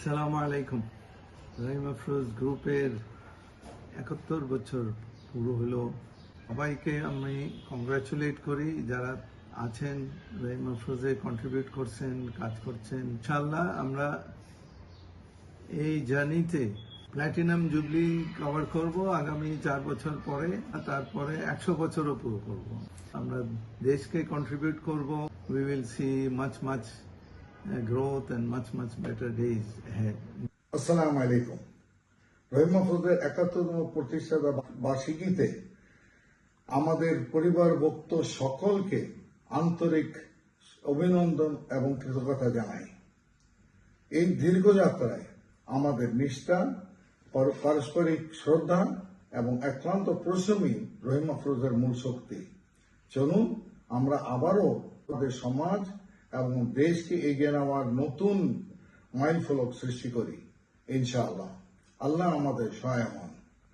আসসালামু আলাইকুম। রহিম আফরোজ গ্রুপের 71 বছর পুরো হলো। সবাইকে আমি কংগ্রাচুলেট করি যারা আছেন, রহিম আফরোজে কন্ট্রিবিউট করছেন, কাজ করছেন। ইনশাআল্লাহ আমরা এই জার্নিতে প্ল্যাটিনাম জুবলি কভার করব আগামী 4 বছর পরে, তারপরে 100 বছরও পুরো করব। আমরা দেশকে কন্ট্রিবিউট করব। We will see much growth and much better days ahead. আসসালামু আলাইকুম। রহিম আফরোজের 71তম প্রতিষ্ঠা বার্ষিকীতে আমাদের পরিবারভুক্ত সকলকে আন্তরিক অভিনন্দন এবং কৃতজ্ঞতা জানাই। এই দীর্ঘ যাত্রায় আমাদের নিষ্ঠা, পারস্পরিক শ্রদ্ধা এবং অক্লান্ত পরিশ্রমই রহিম আফরোজের মূল শক্তি। চলুন আমরা আবারও আমাদের সমাজ এবং দেশকে এগিয়ে নেওয়ার নতুন মাইলফলক সৃষ্টি করি। ইনশাআল্লাহ আল্লাহ আমাদের সহায় হন।